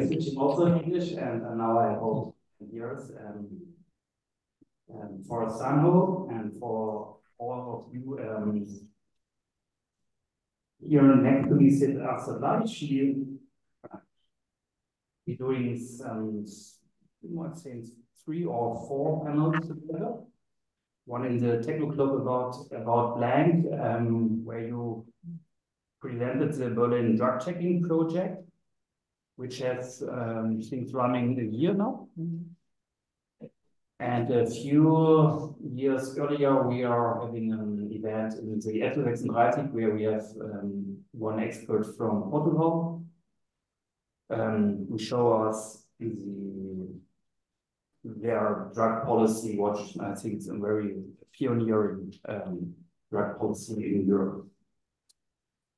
switching also in English, and now I hope years for Sanho and for all of you here next to me sit Astrid Leicht. She's doing some, I think, 3 or 4 panels together. One in the Techno Club about blank, where you presented the Berlin drug checking project, which has things running a year now. And a few years earlier, we are having an event in the Übersetzung, where we have one expert from Portugal who show us their drug policy, which I think is a very pioneering drug policy in Europe.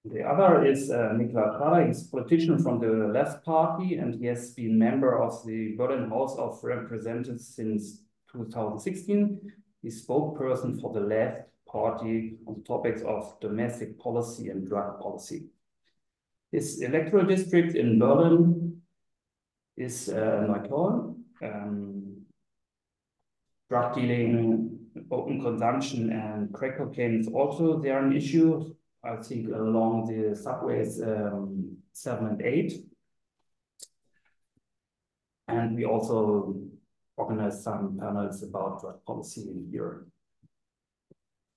The other is Niklas Schrader. He's a politician from the left party, and he has been member of the Berlin House of Representatives since 2016. He's spokesperson for the left party on topics of domestic policy and drug policy. His electoral district in Berlin is Neukölln. Drug dealing, open consumption, and crack cocaine is also there an issue. I think along the subways 7 and 8. And we also organized some panels about drug policy in Europe.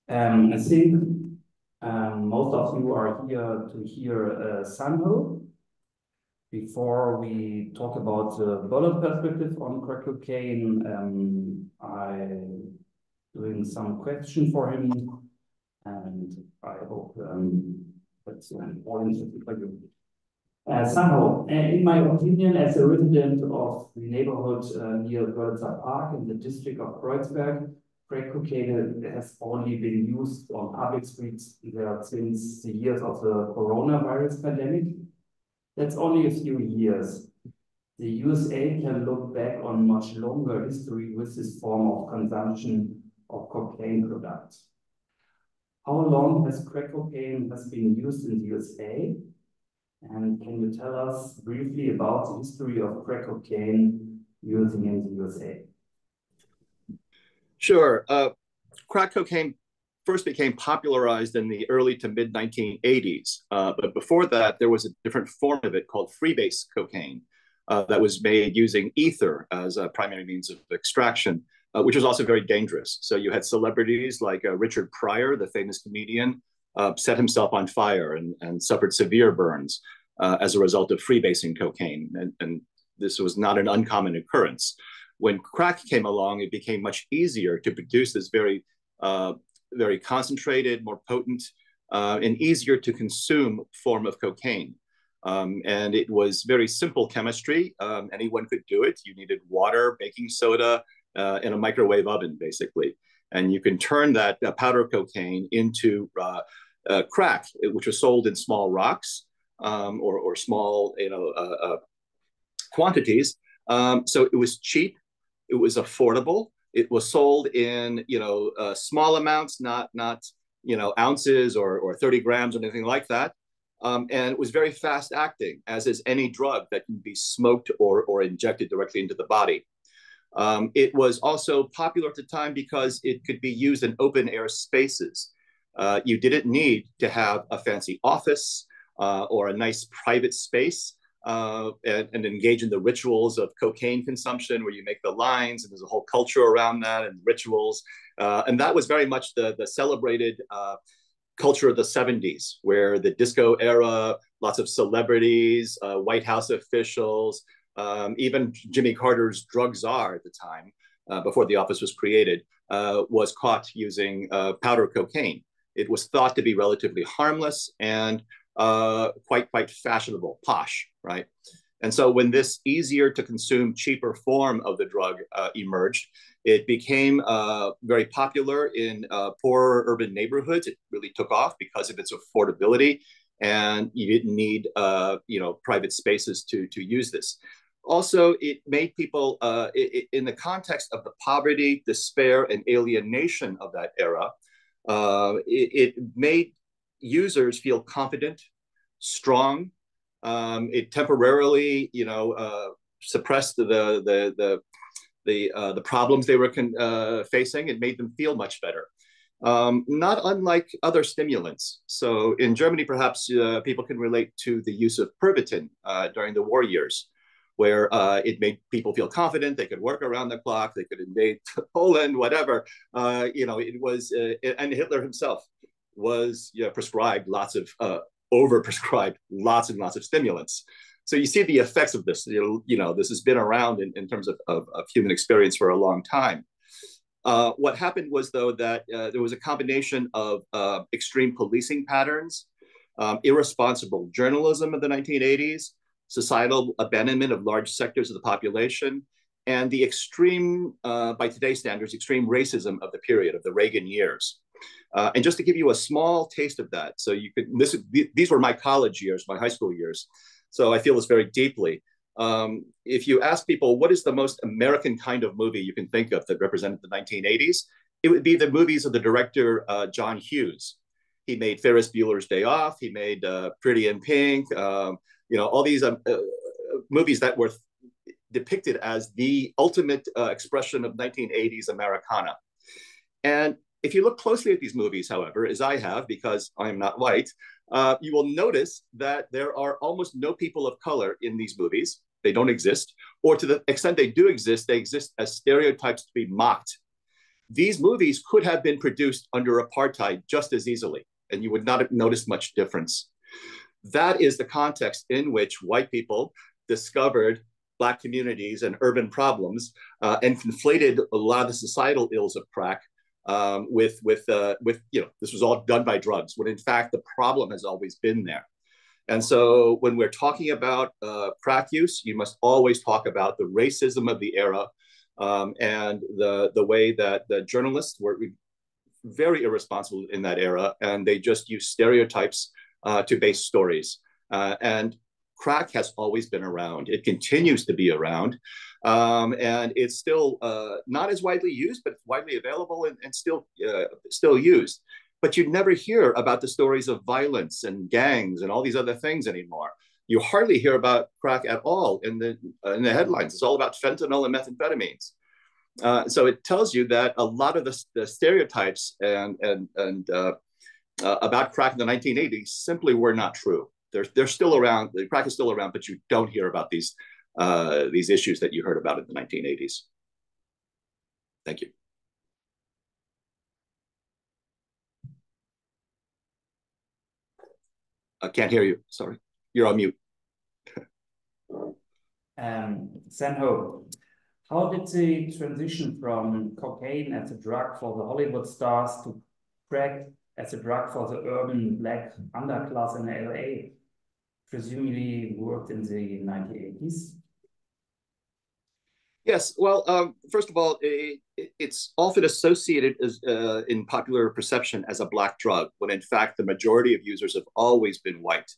I think most of you are here to hear Sanho. Before we talk about the Berlin perspective on crack cocaine, I'm doing some question for him, and I hope that's all interesting for you. Sanho, in my opinion, as a resident of the neighborhood near Görlitzer Park in the district of Kreuzberg, crack cocaine has only been used on public streets there since the years of the coronavirus pandemic. That's only a few years. The USA can look back on much longer history with this form of consumption of cocaine products. How long has crack cocaine been used in the USA? And can you tell us briefly about the history of crack cocaine using in the USA? Sure. Crack cocaine first became popularized in the early to mid 1980s. But before that, there was a different form of it called freebase cocaine that was made using ether as a primary means of extraction, which was also very dangerous. So you had celebrities like Richard Pryor, the famous comedian, set himself on fire and suffered severe burns as a result of freebasing cocaine. And this was not an uncommon occurrence. When crack came along, it became much easier to produce this very concentrated, more potent, and easier to consume form of cocaine. And it was very simple chemistry. Anyone could do it. You needed water, baking soda, and a microwave oven, basically. And you can turn that powder cocaine into crack, which was sold in small rocks or small, quantities. So it was cheap. It was affordable. It was sold in, small amounts, not ounces or 30 grams or anything like that. And it was very fast acting, as is any drug that can be smoked or injected directly into the body. It was also popular at the time because it could be used in open air spaces. You didn't need to have a fancy office or a nice private space and engage in the rituals of cocaine consumption, where you make the lines and there's a whole culture around that and rituals. And that was very much the celebrated culture of the 70s, where the disco era, lots of celebrities, White House officials, even Jimmy Carter's drug czar at the time, before the office was created, was caught using powder cocaine. It was thought to be relatively harmless and quite fashionable, posh, right? And so when this easier to consume, cheaper form of the drug emerged, it became very popular in poorer urban neighborhoods. It really took off because of its affordability, and you didn't need private spaces to use this. Also, it made people, in the context of the poverty, despair, and alienation of that era, it made users feel confident, strong, It temporarily, suppressed the problems they were facing. It made them feel much better. Not unlike other stimulants. So in Germany, perhaps people can relate to the use of Pervitin during the war years, where it made people feel confident. They could work around the clock. They could invade Poland, whatever. It was, and Hitler himself was prescribed lots of, over-prescribed lots and lots of stimulants. So you see the effects of this. This has been around in terms of human experience for a long time. What happened was, though, that there was a combination of extreme policing patterns, irresponsible journalism of the 1980s, societal abandonment of large sectors of the population, and the extreme, by today's standards, extreme racism of the period of the Reagan years. And just to give you a small taste of that, so you could, these were my college years, my high school years, so I feel this very deeply. If you ask people, what is the most American kind of movie you can think of that represented the 1980s? It would be the movies of the director, John Hughes. He made Ferris Bueller's Day Off. He made Pretty in Pink. All these movies that were depicted as the ultimate expression of 1980s Americana. And if you look closely at these movies, however, as I have, because I am not white, you will notice that there are almost no people of color in these movies. They don't exist, or to the extent they do exist, they exist as stereotypes to be mocked. These movies could have been produced under apartheid just as easily, and you would not have noticed much difference. That is the context in which white people discovered Black communities and urban problems and conflated a lot of the societal ills of crack with this was all done by drugs, when in fact the problem has always been there. And so when we're talking about crack use, you must always talk about the racism of the era and the way that the journalists were very irresponsible in that era, and they just used stereotypes to base stories. And crack has always been around. It continues to be around. And it's still not as widely used, but it's widely available and still used. But you never hear about the stories of violence and gangs and all these other things anymore. You hardly hear about crack at all in the headlines. It's all about fentanyl and methamphetamines. So it tells you that a lot of the stereotypes and about crack in the 1980s simply were not true. They're still around. The crack is still around, but you don't hear about these issues that you heard about in the 1980s. Thank you. I can't hear you. Sorry. You're on mute. Sanho, how did the transition from cocaine as a drug for the Hollywood stars to crack as a drug for the urban Black underclass in LA presumably worked in the 1980s? Yes, well, first of all, it's often associated as, in popular perception as a Black drug, when in fact the majority of users have always been white.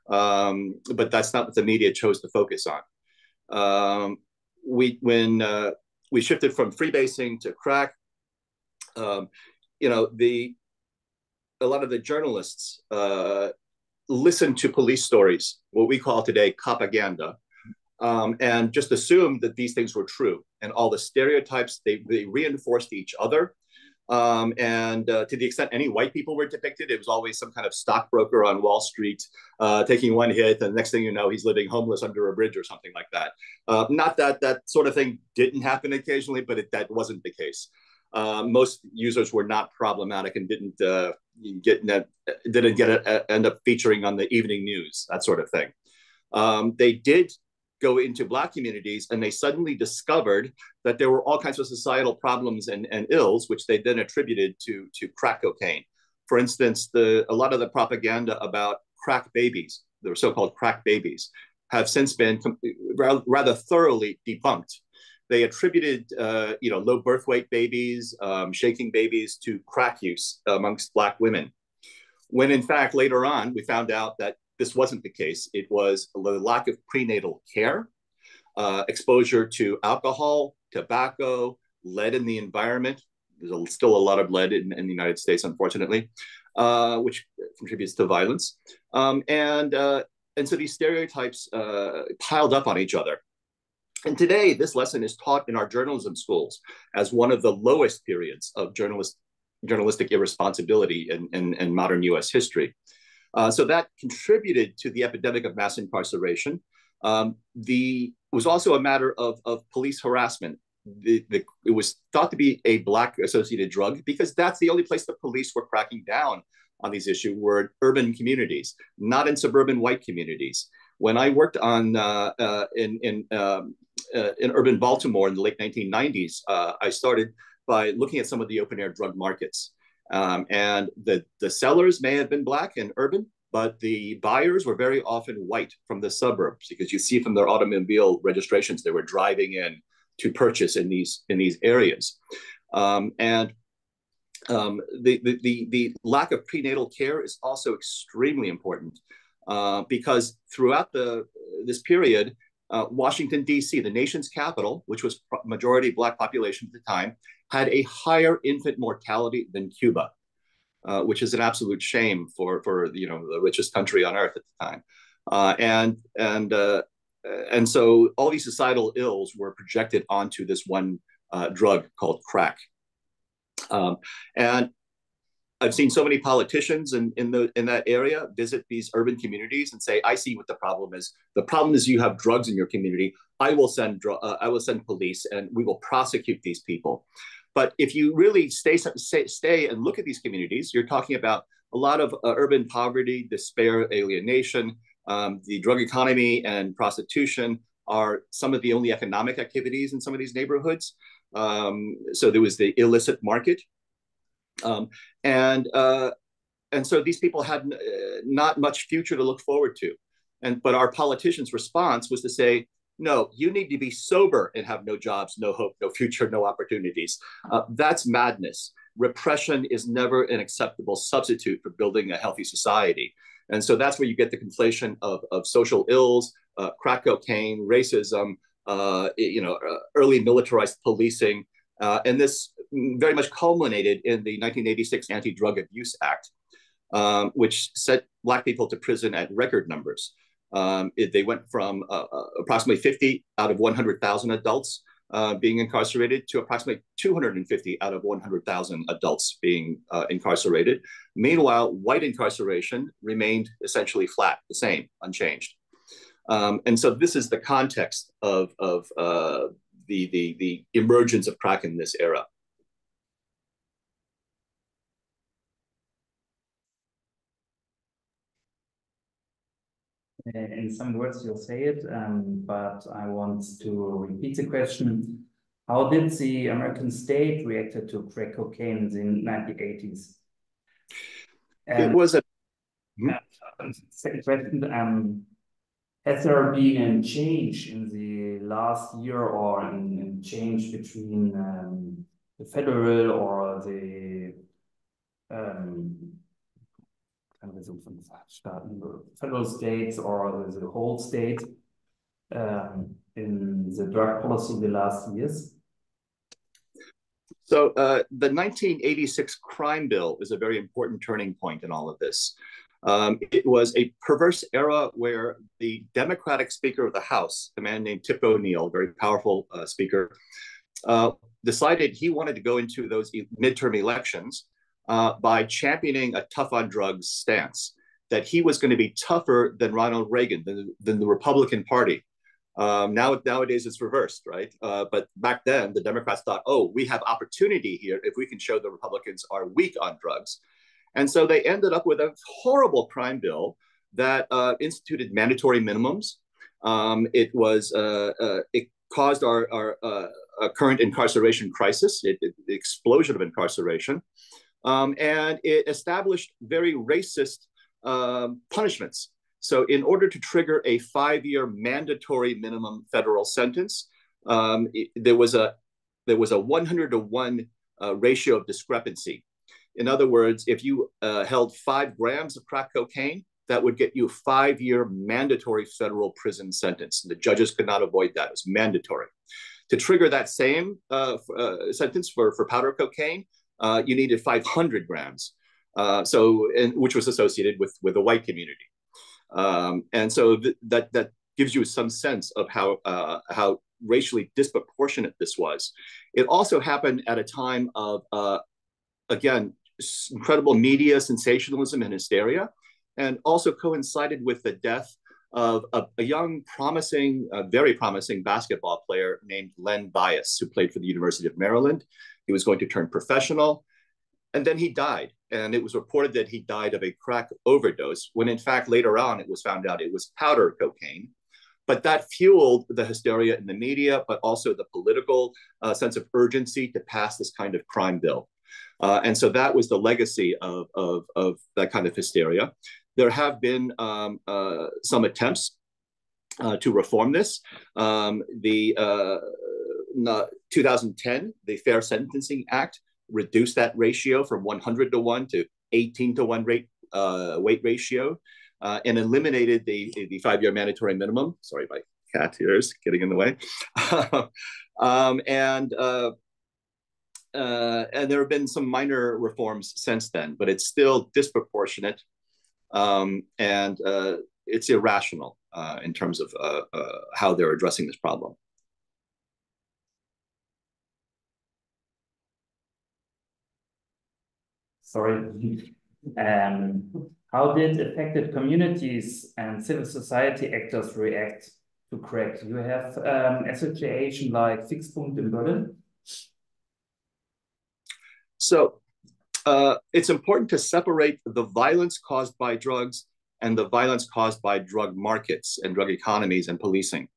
But that's not what the media chose to focus on. When we shifted from freebasing to crack, a lot of the journalists listened to police stories, what we call today propaganda, and just assumed that these things were true. And all the stereotypes, they reinforced each other. And to the extent any white people were depicted, it was always some kind of stockbroker on Wall Street taking one hit, and the next thing you know, he's living homeless under a bridge or something like that. Not that that sort of thing didn't happen occasionally, but that wasn't the case. Most users were not problematic and didn't end up featuring on the evening news, that sort of thing. They did go into Black communities, and they suddenly discovered that there were all kinds of societal problems and ills, which they then attributed to crack cocaine. For instance, a lot of the propaganda about crack babies, the so-called crack babies, have since been rather thoroughly debunked. They attributed, low birth weight babies, shaking babies to crack use amongst Black women, when in fact later on we found out that this wasn't the case. It was the lack of prenatal care, exposure to alcohol, tobacco, lead in the environment. There's still a lot of lead in the United States, unfortunately, which contributes to violence. And and so these stereotypes piled up on each other. And today, this lesson is taught in our journalism schools as one of the lowest periods of journalistic irresponsibility in modern US history. So that contributed to the epidemic of mass incarceration. It was also a matter of police harassment. It was thought to be a Black associated drug because that's the only place the police were cracking down on these issues were in urban communities, not in suburban white communities. When I worked on in urban Baltimore in the late 1990s, I started by looking at some of the open air drug markets. And the sellers may have been Black and urban, but the buyers were very often white from the suburbs, because you see from their automobile registrations, they were driving in to purchase in these areas. The lack of prenatal care is also extremely important, because throughout this period, Washington, D.C., the nation's capital, which was majority Black population at the time, had a higher infant mortality than Cuba, which is an absolute shame for the richest country on earth at the time. And so all these societal ills were projected onto this one drug called crack. And I've seen so many politicians in that area visit these urban communities and say, "I see what the problem is. The problem is you have drugs in your community. I will send police, and we will prosecute these people." But if you really stay and look at these communities, you're talking about a lot of urban poverty, despair, alienation. The drug economy and prostitution are some of the only economic activities in some of these neighborhoods. So there was the illicit market. And so these people had not much future to look forward to. But our politicians' response was to say, no, you need to be sober and have no jobs, no hope, no future, no opportunities. That's madness. Repression is never an acceptable substitute for building a healthy society. And so that's where you get the conflation of social ills, crack cocaine, racism, early militarized policing. And this very much culminated in the 1986 Anti-Drug Abuse Act, which sent Black people to prison at record numbers. They went from approximately 50 out of 100,000 adults being incarcerated to approximately 250 out of 100,000 adults being incarcerated. Meanwhile, white incarceration remained essentially flat, the same, unchanged. And so this is the context of the emergence of crack in this era. In some words, you'll say it, but I want to repeat the question. How did the American state react to crack cocaine in the 1980s? It was a... Second question, has there been a change in the last year, or a change between the federal or the federal states or the whole state in the drug policy in the last years? So the 1986 crime bill is a very important turning point in all of this. It was a perverse era where the Democratic Speaker of the House, a man named Tip O'Neill, very powerful speaker, decided he wanted to go into those midterm elections by championing a tough on drugs stance, that he was going to be tougher than Ronald Reagan, than the Republican Party. Nowadays it's reversed, right? But back then the Democrats thought, oh, we have opportunity here if we can show the Republicans are weak on drugs. And so they ended up with a horrible crime bill that instituted mandatory minimums. It caused our current incarceration crisis, the explosion of incarceration. And it established very racist punishments. So in order to trigger a 5-year mandatory minimum federal sentence, there was a 100-to-1 ratio of discrepancy. In other words, if you held 5 grams of crack cocaine, that would get you a 5-year mandatory federal prison sentence. The judges could not avoid that. It was mandatory. To trigger that same sentence for powder cocaine, you needed 500 grams, which was associated with the white community. And so that gives you some sense of how racially disproportionate this was. It also happened at a time of, again, incredible media sensationalism and hysteria, and also coincided with the death of a young, very promising basketball player named Len Bias, who played for the University of Maryland. He was going to turn professional, and then he died. And it was reported that he died of a crack overdose, when in fact, later on, it was found out it was powder cocaine. But that fueled the hysteria in the media, but also the political sense of urgency to pass this kind of crime bill. And so that was the legacy of that kind of hysteria. There have been some attempts to reform this. The 2010, the Fair Sentencing Act reduced that ratio from 100 to 1 to 18 to 1 weight ratio, and eliminated the 5-year mandatory minimum. Sorry, my cat here is getting in the way. And there have been some minor reforms since then, but it's still disproportionate, and it's irrational in terms of how they're addressing this problem. Sorry. How did affected communities and civil society actors react to crack? You have association like Fixpunkt in Berlin. So it's important to separate the violence caused by drugs and the violence caused by drug markets and drug economies and policing.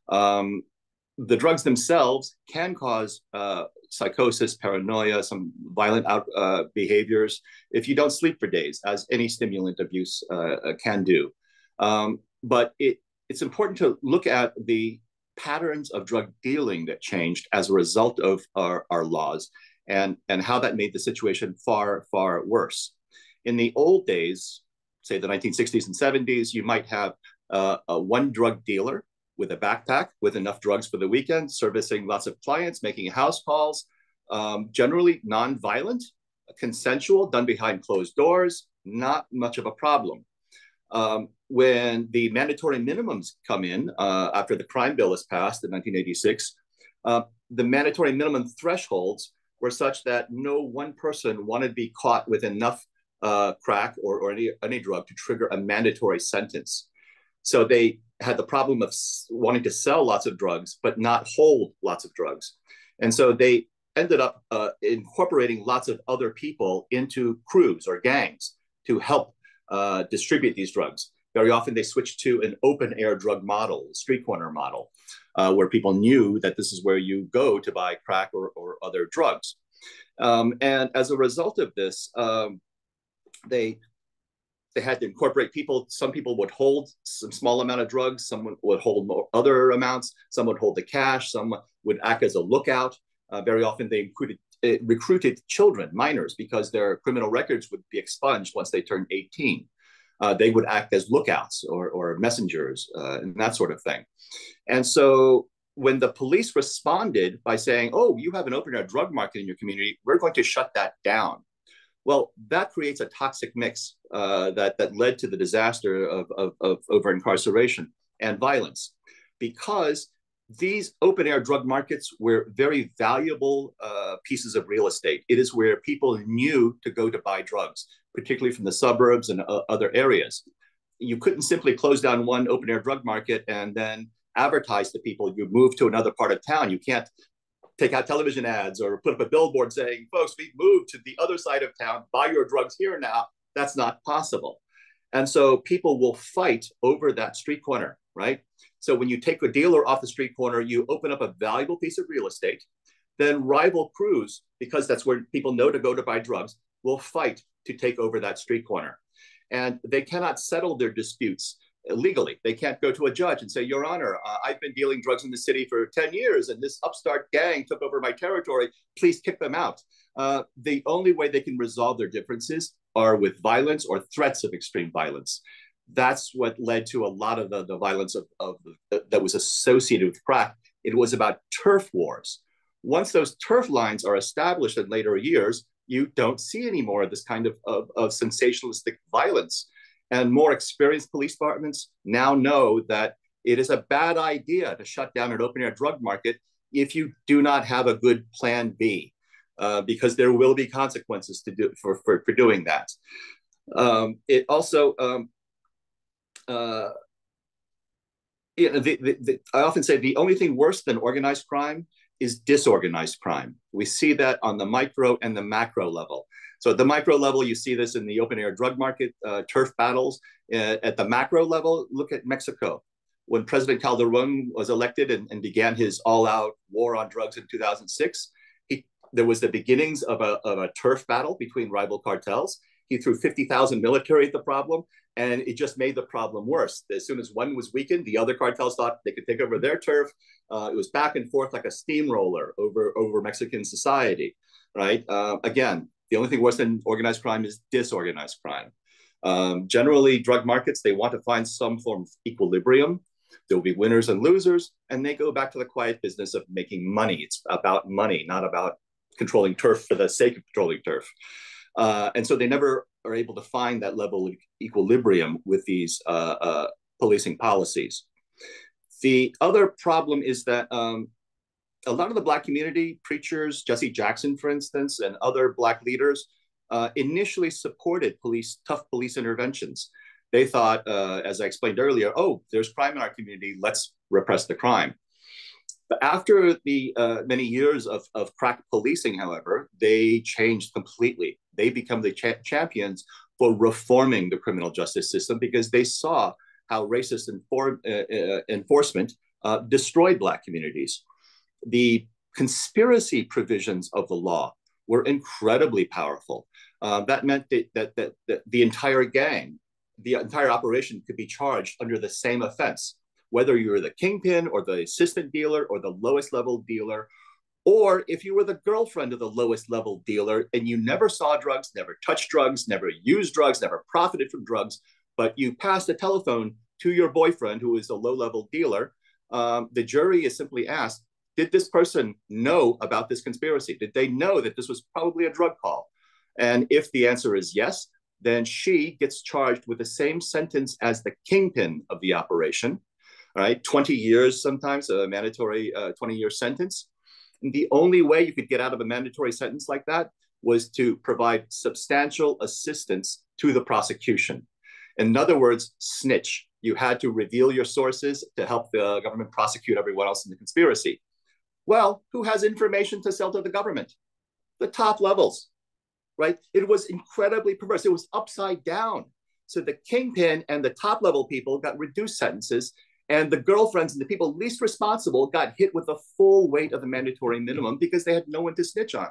The drugs themselves can cause psychosis, paranoia, some violent behaviors if you don't sleep for days, as any stimulant abuse can do. But it's important to look at the patterns of drug dealing that changed as a result of our laws, and how that made the situation far, far worse. In the old days, say the 1960s and 70s, you might have one drug dealer with a backpack with enough drugs for the weekend, servicing lots of clients, making house calls, generally non-violent, consensual, done behind closed doors, not much of a problem. When the mandatory minimums come in after the crime bill is passed in 1986, the mandatory minimum thresholds were such that no one person wanted to be caught with enough crack or any drug to trigger a mandatory sentence. So they had the problem of wanting to sell lots of drugs, but not hold lots of drugs. And so they ended up incorporating lots of other people into crews or gangs to help distribute these drugs. Very often they switched to an open air drug model, street corner model, where people knew that this is where you go to buy crack or other drugs. And as a result of this, they had to incorporate people. Some people would hold some small amount of drugs, some would hold more other amounts, some would hold the cash, some would act as a lookout. Very often they recruited children, minors, because their criminal records would be expunged once they turned 18. They would act as lookouts or messengers and that sort of thing. And so when the police responded by saying, oh, you have an open air drug market in your community, we're going to shut that down. Well, that creates a toxic mix that led to the disaster of over-incarceration and violence, because these open-air drug markets were very valuable pieces of real estate. It is where people knew to go to buy drugs, particularly from the suburbs and other areas. You couldn't simply close down one open-air drug market and then advertise to people you move to another part of town. You can't take out television ads or put up a billboard saying, folks, we've moved to the other side of town, buy your drugs here now. That's not possible. And so people will fight over that street corner, right? So when you take a dealer off the street corner, you open up a valuable piece of real estate, then rival crews, because that's where people know to go to buy drugs, will fight to take over that street corner. And they cannot settle their disputes legally. They can't go to a judge and say, Your Honor, I've been dealing drugs in the city for 10 years and this upstart gang took over my territory. Please kick them out. The only way they can resolve their differences are with violence or threats of extreme violence. That's what led to a lot of the violence that was associated with crack. It was about turf wars. Once those turf lines are established in later years, you don't see any more of this kind of sensationalistic violence. And more experienced police departments now know that it is a bad idea to shut down an open air drug market if you do not have a good plan B, because there will be consequences for doing that. It also, I often say the only thing worse than organized crime is disorganized crime. We see that on the micro and the macro level. So at the micro level, you see this in the open air drug market, turf battles. At the macro level, look at Mexico. When President Calderon was elected and began his all-out war on drugs in 2006, there was the beginnings of a turf battle between rival cartels. He threw 50,000 military at the problem, and it just made the problem worse. As soon as one was weakened, the other cartels thought they could take over their turf. It was back and forth like a steamroller over Mexican society, right? Again, the only thing worse than organized crime is disorganized crime. Generally, drug markets, they want to find some form of equilibrium. There will be winners and losers, and they go back to the quiet business of making money. It's about money, not about controlling turf for the sake of controlling turf. And so they never are able to find that level of equilibrium with these policing policies. The other problem is that a lot of the Black community, preachers, Jesse Jackson, for instance, and other Black leaders initially supported tough police interventions. They thought, as I explained earlier, oh, there's crime in our community, let's repress the crime. But after the many years of crack policing, however, they changed completely. They become the champions for reforming the criminal justice system because they saw how racist enforcement destroyed Black communities. The conspiracy provisions of the law were incredibly powerful. That meant that the entire gang, the entire operation could be charged under the same offense, whether you were the kingpin or the assistant dealer or the lowest level dealer, or if you were the girlfriend of the lowest level dealer and you never saw drugs, never touched drugs, never used drugs, never profited from drugs, but you passed a telephone to your boyfriend who is a low level dealer, the jury is simply asked, did this person know about this conspiracy? Did they know that this was probably a drug call? And if the answer is yes, then she gets charged with the same sentence as the kingpin of the operation, right? 20 years sometimes, a mandatory 20-year sentence. And the only way you could get out of a mandatory sentence like that was to provide substantial assistance to the prosecution. In other words, snitch. You had to reveal your sources to help the government prosecute everyone else in the conspiracy. Well, who has information to sell to the government? The top levels, right? It was incredibly perverse. It was upside down. So the kingpin and the top level people got reduced sentences, and the girlfriends and the people least responsible got hit with the full weight of the mandatory minimum because they had no one to snitch on.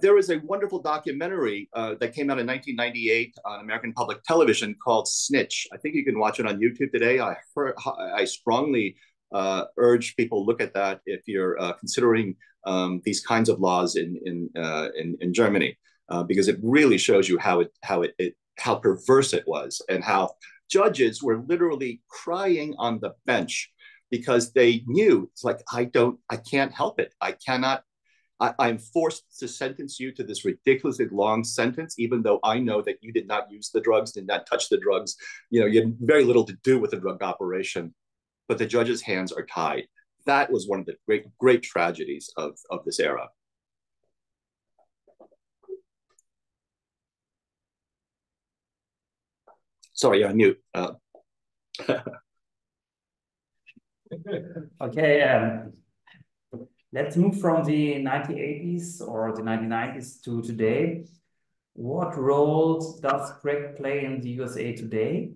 There was a wonderful documentary that came out in 1998 on American public television called Snitch. I think you can watch it on YouTube today. I strongly urge people look at that if you're considering these kinds of laws in Germany, because it really shows you how perverse it was and how judges were literally crying on the bench because they knew it's like, I can't help it. I'm forced to sentence you to this ridiculously long sentence, even though I know that you did not use the drugs, did not touch the drugs. You had very little to do with the drug operation, but the judge's hands are tied. That was one of the great tragedies of this era. Sorry, you're on mute. Okay, let's move from the 1980s or the 1990s to today. What role does crack play in the USA today?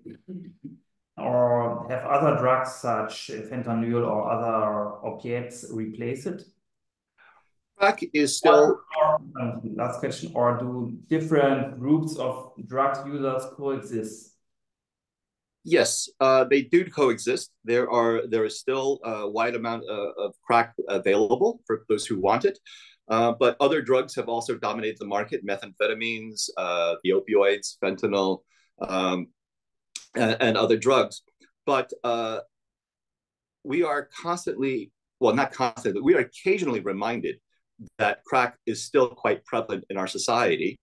Or have other drugs such fentanyl or other opiates replaced it? Crack is still... Last question, or do different groups of drug users coexist? Yes, they do coexist. There is still a wide amount of crack available for those who want it. But other drugs have also dominated the market, methamphetamines, the opioids, fentanyl, and other drugs. But we are constantly, well, not constantly, we are occasionally reminded that crack is still quite prevalent in our society.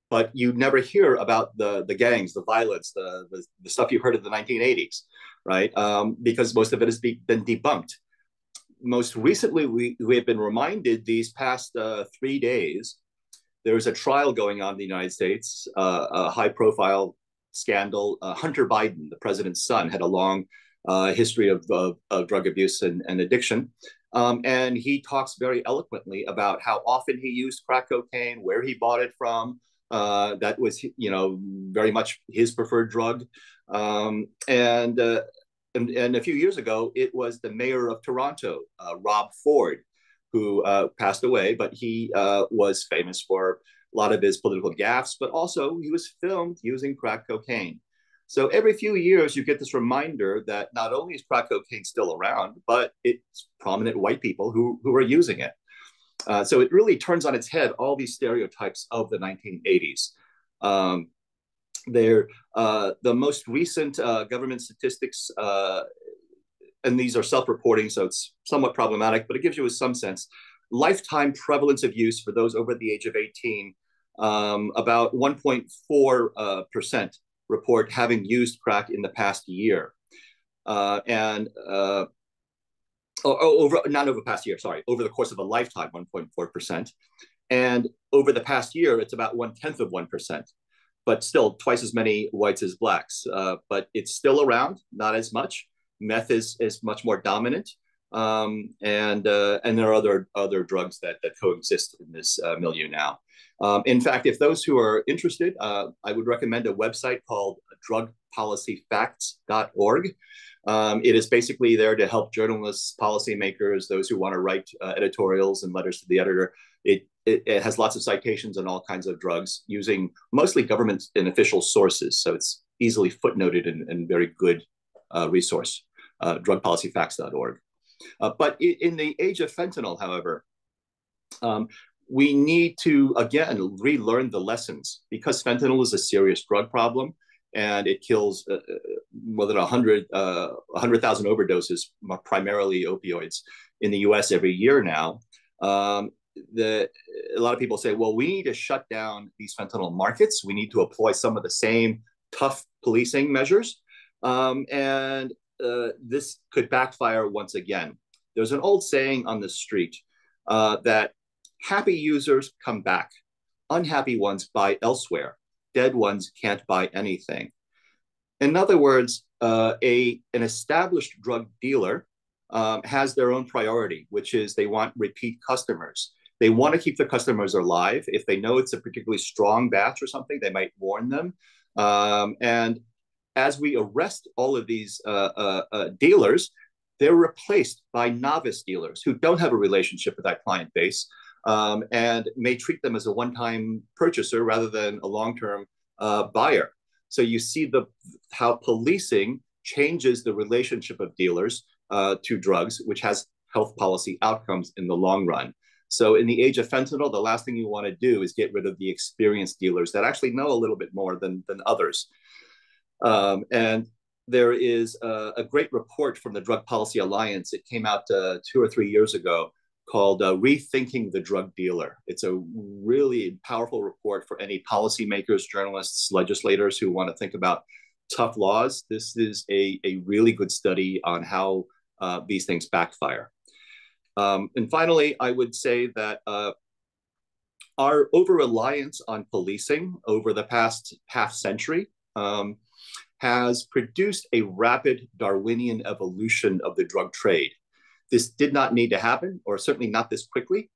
but you never hear about the gangs, the violence, the stuff you heard in the 1980s, right? Because most of it has been debunked. Most recently, we have been reminded these past 3 days, there was a trial going on in the United States, a high-profile scandal. Hunter Biden, the president's son, had a long history of drug abuse and addiction. And he talks very eloquently about how often he used crack cocaine, where he bought it from. That was, very much his preferred drug. And a few years ago, it was the mayor of Toronto, Rob Ford, who passed away, but he was famous for a lot of his political gaffes, but also he was filmed using crack cocaine. So every few years, you get this reminder that not only is crack cocaine still around, but it's prominent white people who are using it. So it really turns on its head all these stereotypes of the 1980s. The most recent government statistics, and these are self-reporting, so it's somewhat problematic, but it gives you some sense. Lifetime prevalence of use for those over the age of 18, about 1.4% report having used crack in the past year. Over the course of a lifetime, 1.4%. And over the past year, it's about 1/10%, but still twice as many whites as blacks. But it's still around, not as much. Meth is much more dominant. And there are other drugs that coexist in this milieu now. In fact, if those who are interested, I would recommend a website called drugpolicyfacts.org. It is basically there to help journalists, policymakers, those who want to write editorials and letters to the editor. It has lots of citations on all kinds of drugs using mostly government and official sources. So it's easily footnoted and very good resource, drugpolicyfacts.org. But in the age of fentanyl, however, we need to, again, relearn the lessons because fentanyl is a serious drug problem and it kills more than 100,000 overdoses, primarily opioids, in the US every year now. A lot of people say, well, we need to shut down these fentanyl markets. We need to employ some of the same tough policing measures. This could backfire once again. There's an old saying on the street that happy users come back. Unhappy ones buy elsewhere. Dead ones can't buy anything. In other words, an established drug dealer has their own priority, which is they want repeat customers. They want to keep the customers alive. If they know it's a particularly strong batch or something, they might warn them. And as we arrest all of these dealers, they're replaced by novice dealers who don't have a relationship with that client base and may treat them as a one-time purchaser rather than a long-term buyer. So you see how policing changes the relationship of dealers to drugs, which has health policy outcomes in the long run. So in the age of fentanyl, the last thing you want to do is get rid of the experienced dealers that actually know a little bit more than others. And there is a great report from the Drug Policy Alliance. It came out 2 or 3 years ago called Rethinking the Drug Dealer. It's a really powerful report for any policymakers, journalists, legislators who want to think about tough laws. This is a really good study on how these things backfire. And finally, I would say that our over-reliance on policing over the past half century has produced a rapid Darwinian evolution of the drug trade. This did not need to happen, or certainly not this quickly,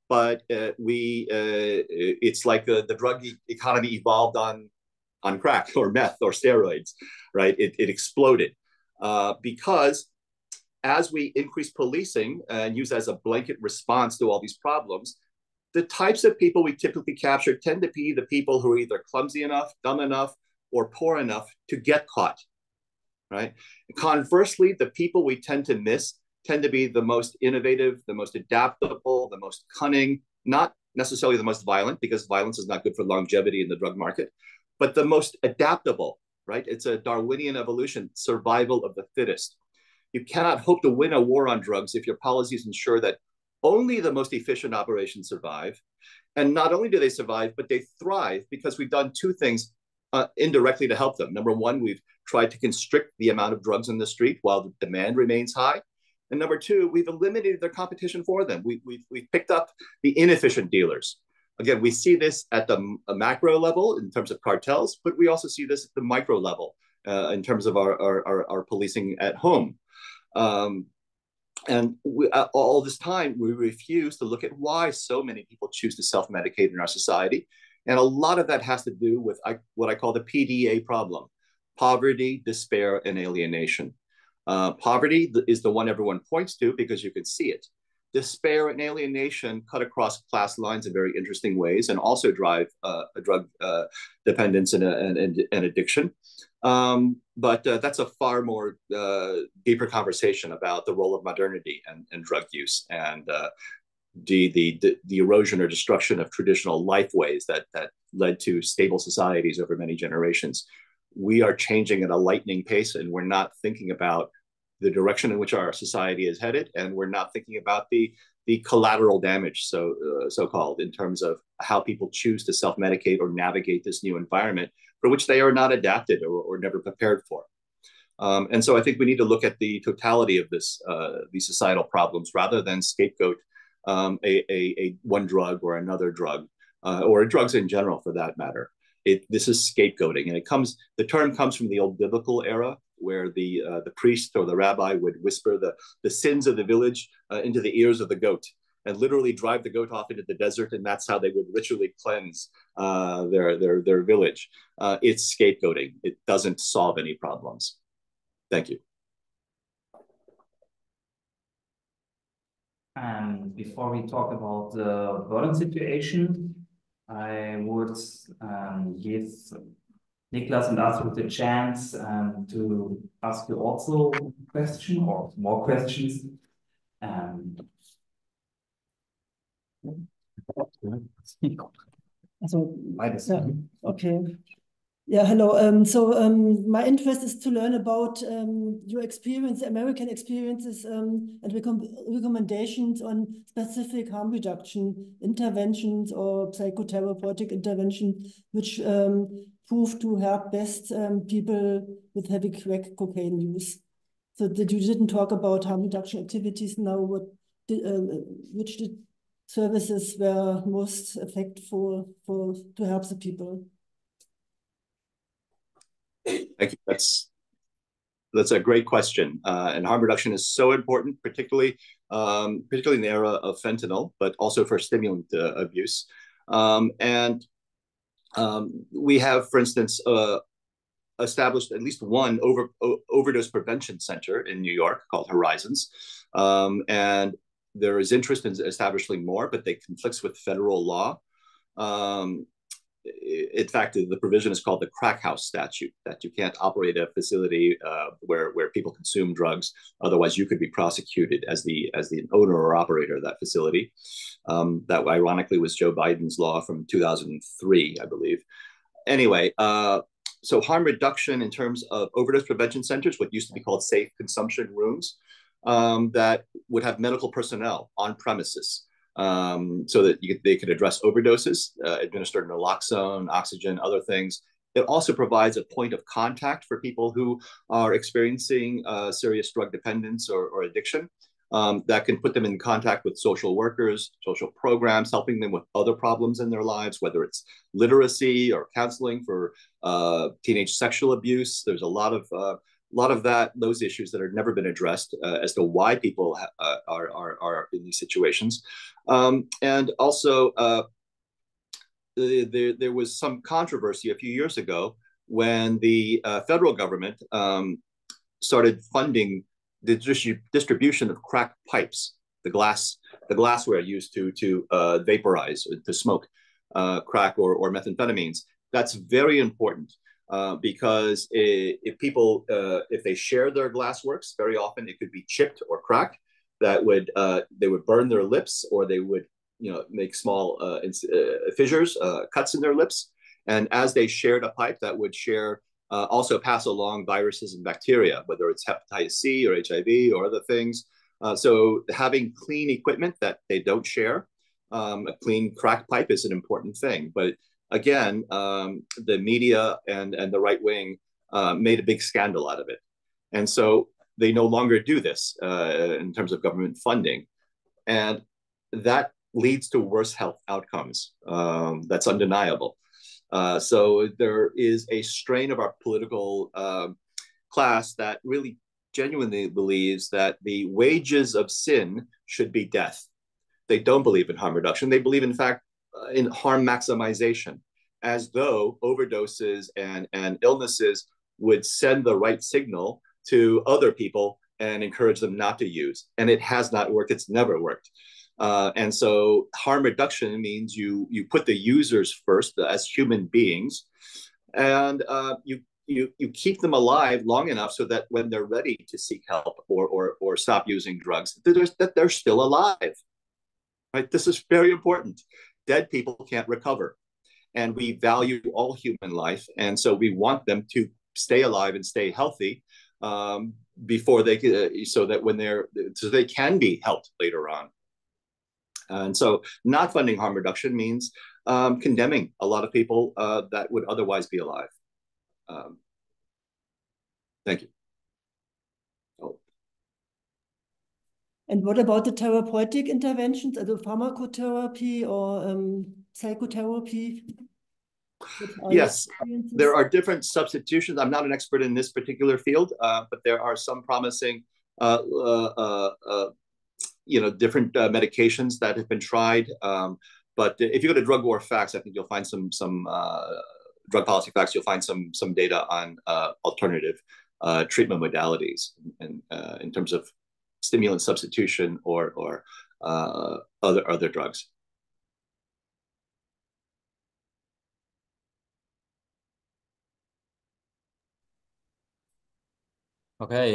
but it's like the drug economy evolved on crack or meth or steroids, right? It exploded because as we increase policing and use as a blanket response to all these problems, the types of people we typically capture tend to be the people who are either clumsy enough, dumb enough, or poor enough to get caught, right? Conversely, the people we tend to miss tend to be the most innovative, the most adaptable, the most cunning, not necessarily the most violent, because violence is not good for longevity in the drug market, but the most adaptable, right? It's a Darwinian evolution, survival of the fittest. You cannot hope to win a war on drugs if your policies ensure that only the most efficient operations survive And not only do they survive, but they thrive because we've done two things indirectly to help them. Number one, we've tried to constrict the amount of drugs in the street while the demand remains high. And number two, we've eliminated their competition for them. We've picked up the inefficient dealers. Again, we see this at the macro level in terms of cartels, but we also see this at the micro level in terms of our policing at home. And all this time, we refuse to look at why so many people choose to self-medicate in our society. And a lot of that has to do with what I call the PDA problem: poverty, despair, and alienation. Poverty is the one everyone points to because you can see it. Despair and alienation cut across class lines in very interesting ways and also drive a drug dependence and addiction. But that's a far more deeper conversation about the role of modernity and drug use and the erosion or destruction of traditional life ways that led to stable societies over many generations. We are changing at a lightning pace, and we're not thinking about the direction in which our society is headed, and we're not thinking about the collateral damage, so-called, in terms of how people choose to self-medicate or navigate this new environment for which they are not adapted or never prepared for. And so I think we need to look at the totality of these societal problems rather than scapegoat a one drug or another drug, or drugs in general for that matter. This is scapegoating, and the term comes from the old biblical era, where the priest or the rabbi would whisper the sins of the village into the ears of the goat, and literally drive the goat off into the desert, and that's how they would ritually cleanse their village. It's scapegoating. It doesn't solve any problems. Thank you. And before we talk about the Berlin situation, I would give Niklas and Astrid the chance to ask you also a question or more questions. Also, yeah, okay. Yeah, hello. So my interest is to learn about your experience, American experiences, and recommendations on specific harm reduction interventions or psychotherapeutic intervention, which prove to help best people with heavy crack cocaine use. So that you didn't talk about harm reduction activities now. Which services were most effective to help the people? Thank you. That's a great question. And harm reduction is so important, particularly in the era of fentanyl, but also for stimulant abuse. We have, for instance, established at least one overdose prevention center in New York called Horizons. And there is interest in establishing more, but they conflicts with federal law. In fact, the provision is called the crack house statute, that you can't operate a facility where people consume drugs. Otherwise, you could be prosecuted as the owner or operator of that facility. That ironically was Joe Biden's law from 2003, I believe. Anyway, so harm reduction in terms of overdose prevention centers, what used to be called safe consumption rooms, that would have medical personnel on premises. So that they could address overdoses, administer naloxone, oxygen, other things. It also provides a point of contact for people who are experiencing serious drug dependence or addiction, that can put them in contact with social workers, social programs, helping them with other problems in their lives, whether it's literacy or counseling for teenage sexual abuse. There's a lot of those issues that have never been addressed as to why people are in these situations. And also, there was some controversy a few years ago when the federal government started funding the distribution of crack pipes, the glassware used to vaporize, to smoke crack or methamphetamines. That's very important. Because if they share their glassworks, very often it could be chipped or cracked. That would they would burn their lips, or they would make small fissures, cuts in their lips. And as they shared a pipe, that would also pass along viruses and bacteria, whether it's hepatitis C or HIV or other things. So having clean equipment that they don't share A clean crack pipe is an important thing. But again, the media and the right wing made a big scandal out of it. And so they no longer do this in terms of government funding. And that leads to worse health outcomes. That's undeniable. So there is a strain of our political class that really genuinely believes that the wages of sin should be death. They don't believe in harm reduction. They believe, in fact, in harm maximization, as though overdoses and illnesses would send the right signal to other people and encourage them not to use. And it has not worked. It's never worked. And so harm reduction means you put the users first as human beings, and you keep them alive long enough so that when they're ready to seek help or stop using drugs, that they're still alive. Right? This is very important. Dead people can't recover, and we value all human life, and so we want them to stay alive and stay healthy before they so they can be helped later on. And so not funding harm reduction means condemning a lot of people that would otherwise be alive. Thank you. Oh. And what about the therapeutic interventions, also pharmacotherapy or psychotherapy? Yes, there are different substitutions. I'm not an expert in this particular field, but there are some promising different medications that have been tried. But if you go to Drug War Facts, I think you'll find some Drug Policy Facts. You'll find some data on alternative treatment modalities in terms of stimulant substitution or other drugs. Okay.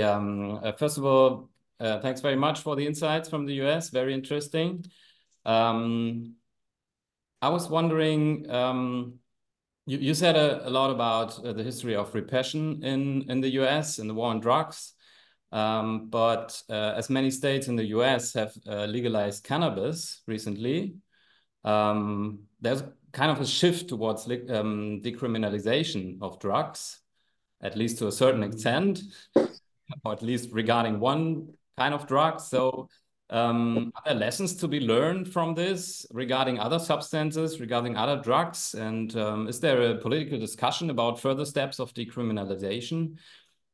First of all, thanks very much for the insights from the US. Very interesting. I was wondering, you said a lot about the history of repression in the US, in the war on drugs. But as many states in the US have legalized cannabis recently, there's kind of a shift towards decriminalization of drugs, at least to a certain extent, or at least regarding one kind of drug. So are there lessons to be learned from this regarding other substances, regarding other drugs? And is there a political discussion about further steps of decriminalization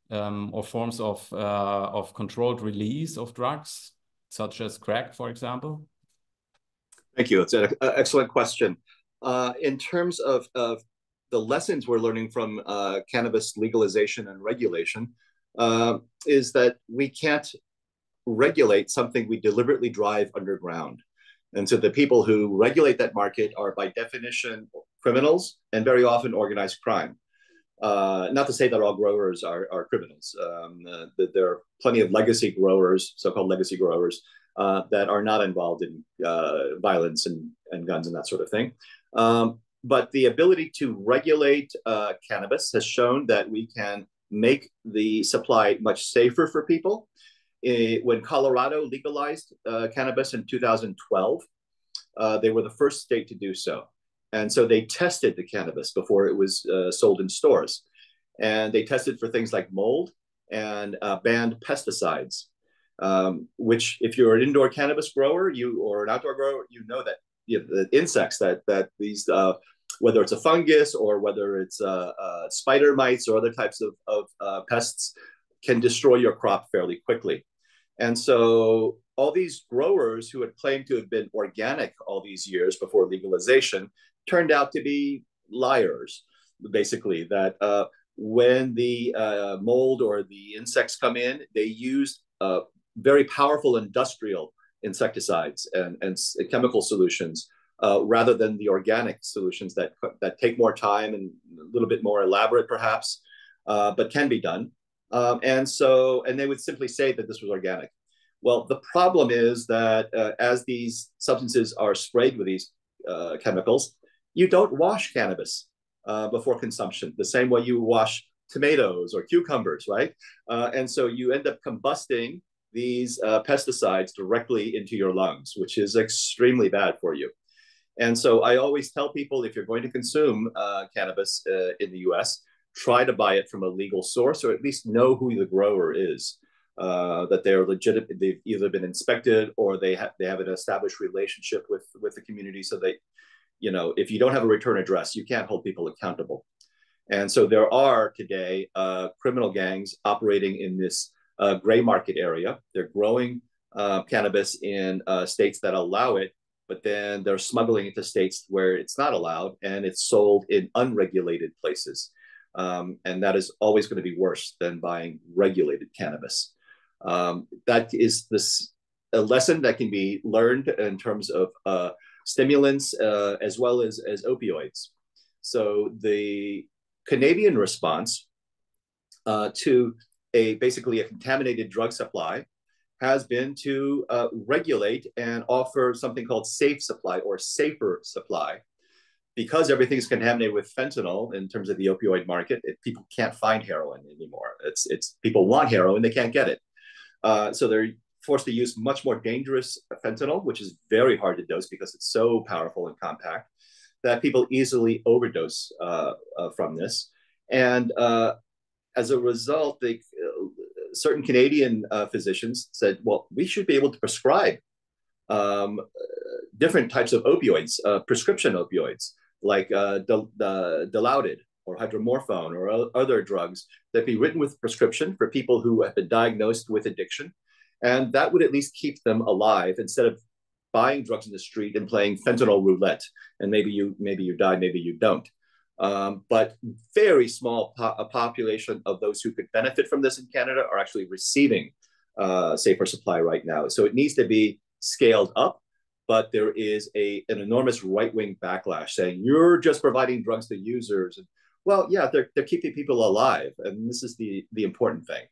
or forms of controlled release of drugs, such as crack, for example? Thank you. It's an excellent question. In terms of the lessons we're learning from cannabis legalization and regulation, is that we can't regulate something we deliberately drive underground. And so the people who regulate that market are by definition criminals and very often organized crime. Not to say that all growers are criminals. There are plenty of legacy growers, so-called legacy growers, that are not involved in violence and guns and that sort of thing. But the ability to regulate cannabis has shown that we can make the supply much safer for people. When Colorado legalized cannabis in 2012, they were the first state to do so. And so they tested the cannabis before it was sold in stores. And they tested for things like mold and banned pesticides, which if you're an indoor cannabis grower or an outdoor grower, you know that the insects that these, whether it's a fungus or whether it's spider mites or other types of pests, can destroy your crop fairly quickly. And so all these growers who had claimed to have been organic all these years before legalization turned out to be liars, basically, that when the mold or the insects come in, they use very powerful industrial insecticides and chemical solutions rather than the organic solutions that take more time and a little bit more elaborate, perhaps, but can be done. And they would simply say that this was organic. Well, the problem is that as these substances are sprayed with these chemicals, you don't wash cannabis before consumption the same way you wash tomatoes or cucumbers, right? And so you end up combusting these pesticides directly into your lungs, which is extremely bad for you. And so I always tell people, if you're going to consume cannabis in the US, try to buy it from a legal source, or at least know who the grower is, that they're legitimate, they've either been inspected or they have an established relationship with the community, so they, you know, if you don't have a return address, you can't hold people accountable. And so there are today criminal gangs operating in this gray market area. They're growing cannabis in states that allow it, but then they're smuggling it to states where it's not allowed, and it's sold in unregulated places. And that is always going to be worse than buying regulated cannabis. That is a lesson that can be learned in terms of stimulants as well as opioids. So the Canadian response to basically a contaminated drug supply has been to regulate and offer something called safe supply or safer supply. Because everything's contaminated with fentanyl in terms of the opioid market, people can't find heroin anymore. It's people want heroin, they can't get it. So they're forced to use much more dangerous fentanyl, which is very hard to dose because it's so powerful and compact that people easily overdose from this. And as a result, certain Canadian physicians said, well, we should be able to prescribe different types of opioids, prescription opioids, like Dilaudid or hydromorphone or other drugs that be written with prescription for people who have been diagnosed with addiction. And that would at least keep them alive instead of buying drugs in the street and playing fentanyl roulette. And maybe you die, maybe you don't. But very small population of those who could benefit from this in Canada are actually receiving safer supply right now. So it needs to be scaled up. But there is an enormous right-wing backlash saying you're just providing drugs to users. And, well, yeah, they're keeping people alive, and this is the important thing,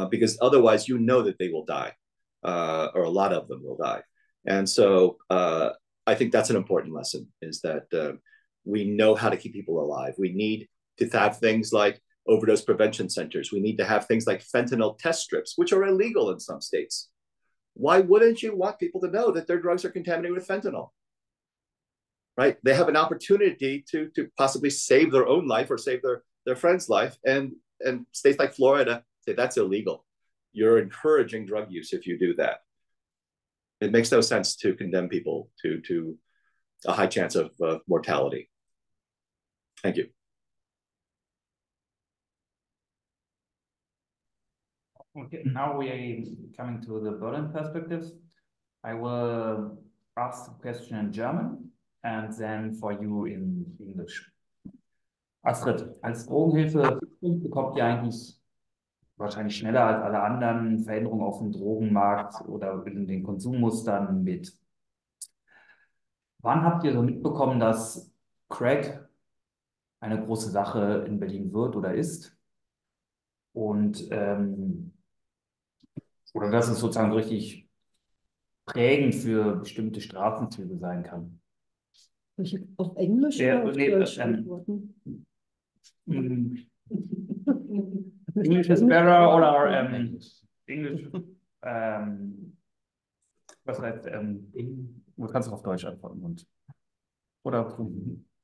because otherwise you know that they will die, or a lot of them will die. And so I think that's an important lesson, is that we know how to keep people alive. We need to have things like overdose prevention centers. We need to have things like fentanyl test strips, which are illegal in some states. Why wouldn't you want people to know that their drugs are contaminated with fentanyl? Right? They have an opportunity to possibly save their own life or save their friend's life. And states like Florida say that's illegal. You're encouraging drug use if you do that. It makes no sense to condemn people to a high chance of mortality. Thank you. Okay, now we are coming to the Berlin perspectives. I will ask the question in German and then for you in English. Astrid, als Drogenhilfe bekommt ihr eigentlich wahrscheinlich schneller als alle anderen Veränderungen auf dem Drogenmarkt oder in den Konsummustern mit. Wann habt ihr so mitbekommen, dass Crack eine große Sache in Berlin wird oder ist? Und oder dass es sozusagen richtig prägend für bestimmte Straßenzüge sein kann. Auf Englisch oder auf Deutsch antworten? English is better oder English. Was heißt, du kannst auf Deutsch antworten oder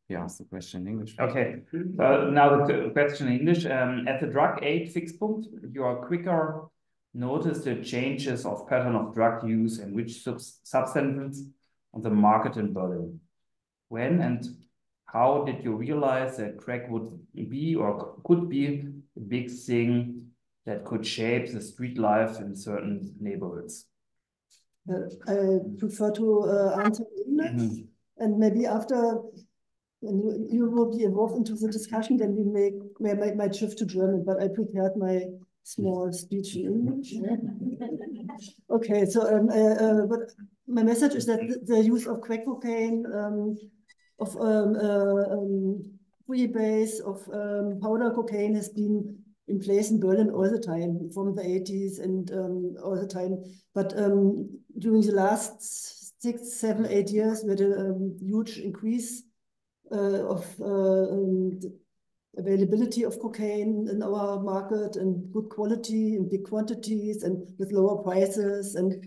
Yeah, ask the question in English. Okay, now the question in English. At the drug aid Fixpunkt, you are quicker notice the changes of pattern of drug use and which substances on the market in Berlin. When and how did you realize that crack would be or could be a big thing that could shape the street life in certain neighborhoods? I prefer to answer in English, and maybe after when you will be involved into the discussion, then we might shift to German, but I prepared my small speech in English. Okay, so but my message is that the use of crack cocaine, of freebase, of powder cocaine has been in place in Berlin all the time, from the 80s and all the time. But during the last 6, 7, 8 years, we had a huge increase of availability of cocaine in our market in good quality, in big quantities, and with lower prices. And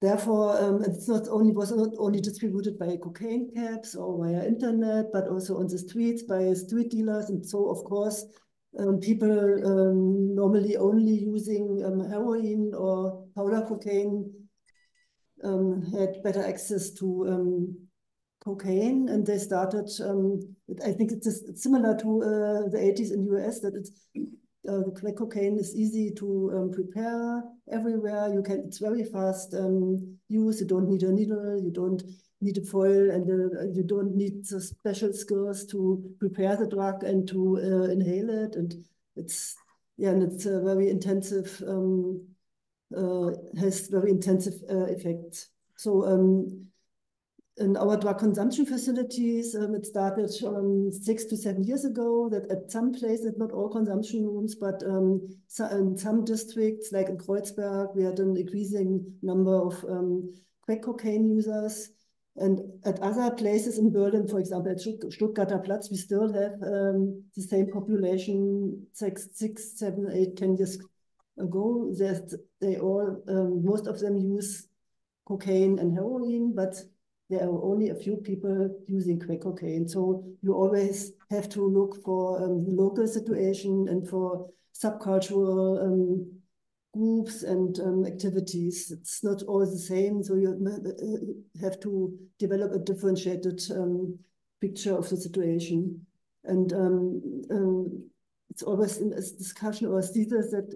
therefore, it's was not only distributed by cocaine cabs or via internet, but also on the streets by street dealers. And so, of course, people normally only using heroin or powder cocaine had better access to cocaine, and they started, I think it's similar to the 80s in the US, that the crack cocaine is easy to prepare everywhere. It's very fast use. You don't need a needle, you don't need a foil, and you don't need the special skills to prepare the drug and to inhale it. And it's very intensive, has very intensive effects. So in our drug consumption facilities, it started 6 to 7 years ago, that at some places, not all consumption rooms, but in some districts, like in Kreuzberg, we had an increasing number of crack cocaine users. And at other places in Berlin, for example, at Stuttgarter Platz, we still have the same population 6, 7, 8, 10 years ago. Most of them use cocaine and heroin, but there are only a few people using crack cocaine. So you always have to look for the local situation and for subcultural groups and activities. It's not all the same. So you have to develop a differentiated picture of the situation. And it's always in this discussion or thesis that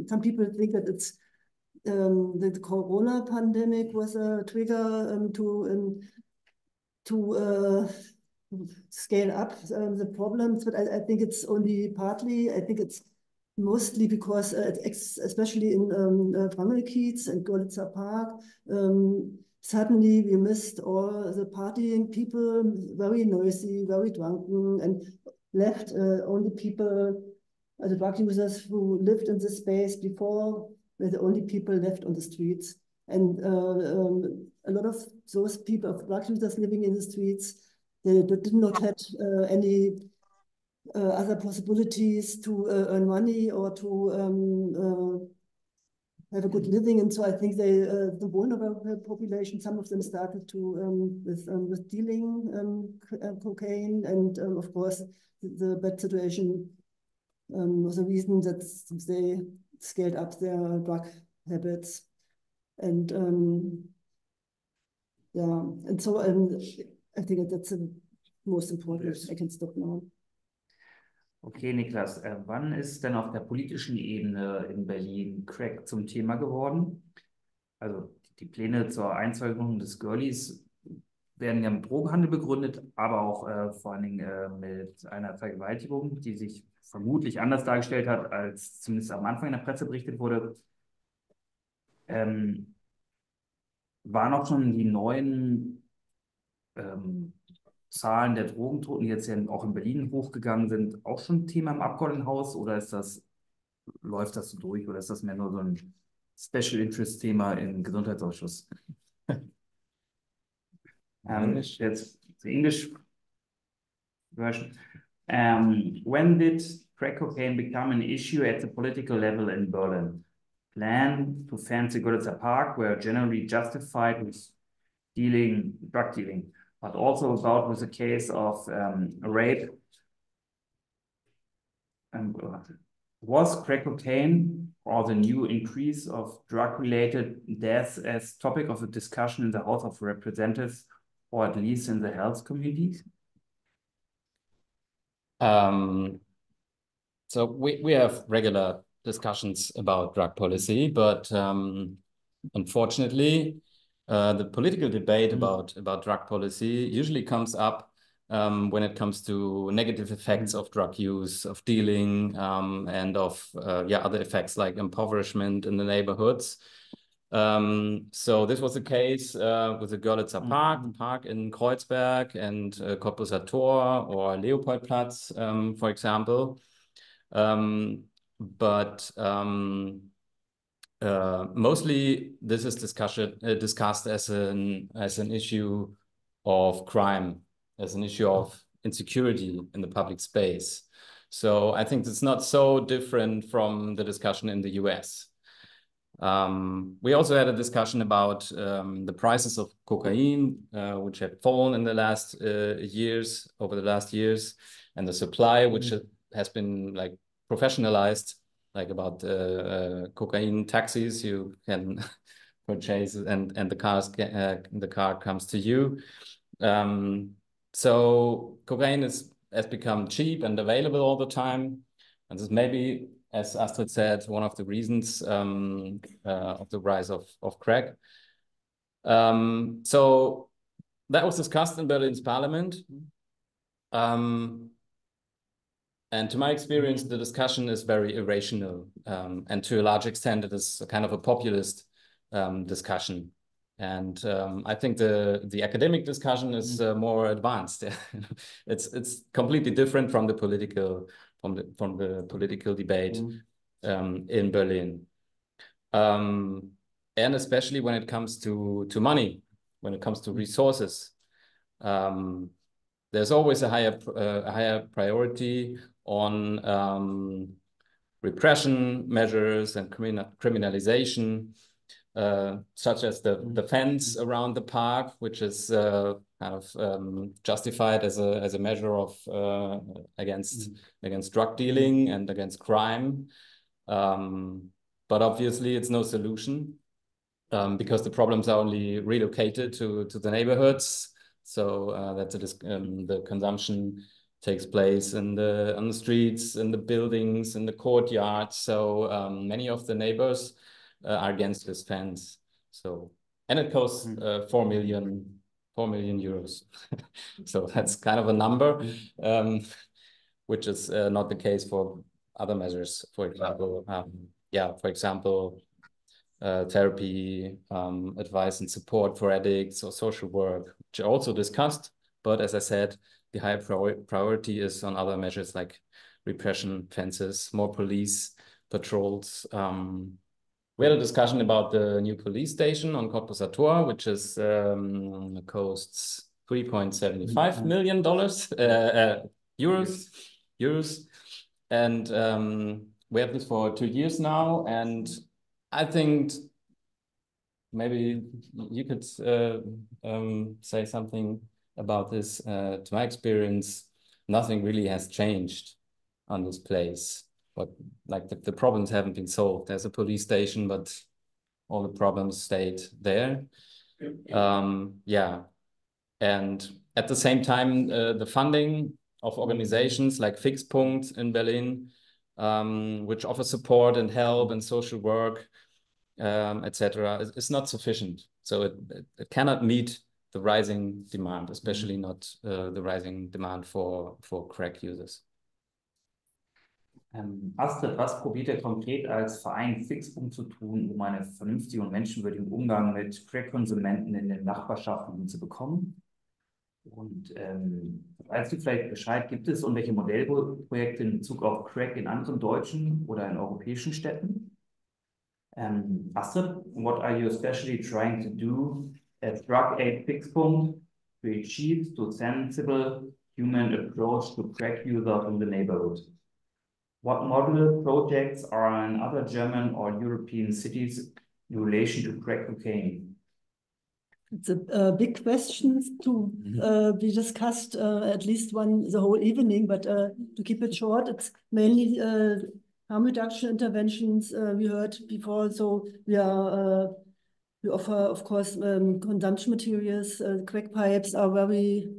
some people think that it's the Corona pandemic was a trigger to scale up the problems, but I think it's only partly. I think it's mostly because, especially in Kiez and Görlitzer Park, suddenly we missed all the partying people, very noisy, very drunken, and left only people, the drug users who lived in the space before, were the only people left on the streets. And a lot of those people, of drug users living in the streets, they did not have any other possibilities to earn money or to have a good living. And so I think the vulnerable population, some of them started to with dealing cocaine, and of course the bad situation was a reason that they scaled up their drug habits. And and so I think that's the most important. I can stop now. Okay, Niklas, wann ist denn auf der politischen Ebene in Berlin Crack zum Thema geworden? Also die Pläne zur Einzäunung des Girlies werden ja mit Drogenhandel begründet, aber auch vor allen Dingen mit einer Vergewaltigung, die sich vermutlich anders dargestellt hat, als zumindest am Anfang in der Presse berichtet wurde. Waren auch schon die neuen Zahlen der Drogentoten, die jetzt ja auch in Berlin hochgegangen sind, auch schon Thema im Abgeordnetenhaus, oder läuft das so durch, oder ist das mehr nur so ein Special Interest Thema im Gesundheitsausschuss? Jetzt the English version. When did crack cocaine become an issue at the political level in Berlin? Plan to fence the Görlitzer Park were generally justified with drug dealing, but also about with the case of rape. Was crack cocaine or the new increase of drug-related deaths as topic of a discussion in the House of Representatives, or at least in the health communities? So we have regular discussions about drug policy, but unfortunately, the political debate about drug policy usually comes up when it comes to negative effects of drug use, of dealing, and of other effects like impoverishment in the neighborhoods. So this was the case with the Görlitzer Park in Kreuzberg and Corpus Tor or Leopoldplatz, for example. But mostly this is discussed as an issue of crime, as an issue of insecurity in the public space. So I think it's not so different from the discussion in the US. We also had a discussion about the prices of cocaine, which have fallen in the last years, over the last years, and the supply, which has been like professionalized, like about cocaine taxis you can purchase, and the car comes to you. So cocaine has become cheap and available all the time, and this maybe, as Astrid said, one of the reasons of the rise of crack. So that was discussed in Berlin's parliament. And to my experience, the discussion is very irrational. And to a large extent, it is a kind of a populist discussion. And I think the academic discussion is more advanced. It's completely different from the political debate in Berlin, and especially when it comes to money, when it comes to resources. There's always a higher priority on repression measures and criminalization, such as the fence around the park, which is kind of justified as a measure of against drug dealing and against crime. But obviously, it's no solution because the problems are only relocated to the neighborhoods. So that the consumption takes place on the streets, in the buildings, in the courtyards. So many of the neighbors are against this fence. So, and it costs 4 million euros. So that's kind of a number, which is not the case for other measures. For example, therapy, advice and support for addicts, or social work, which are also discussed. But as I said, the higher priority is on other measures like repression, fences, more police patrols. We had a discussion about the new police station on Cottbusser, which is costs $3.75 million euros. And we have this for 2 years now, and I think maybe you could say something about this. To my experience, nothing really has changed on this place. But like the problems haven't been solved. There's a police station, but all the problems stayed there. And at the same time, the funding of organizations like Fixpunkt in Berlin, which offer support and help and social work, etc., is not sufficient. So it cannot meet the rising demand, especially not the rising demand for crack users. Astrid, was probiert ihr konkret als Verein Fixpunkt zu tun, um einen vernünftigen und menschenwürdigen Umgang mit Crack-Konsumenten in den Nachbarschaften zu bekommen? Und weißt du vielleicht Bescheid, gibt es irgendwelche Modellprojekte in Bezug auf Crack in anderen deutschen oder in europäischen Städten? Astrid, what are you especially trying to do at Drug Aid Fixpunkt to achieve the sensible human approach to crack users in the neighborhood? What model projects are in other German or European cities in relation to crack cocaine? It's a big question to be discussed at least the whole evening, but to keep it short, it's mainly harm reduction interventions we heard before. So we offer, of course, consumption materials. Crack pipes are very,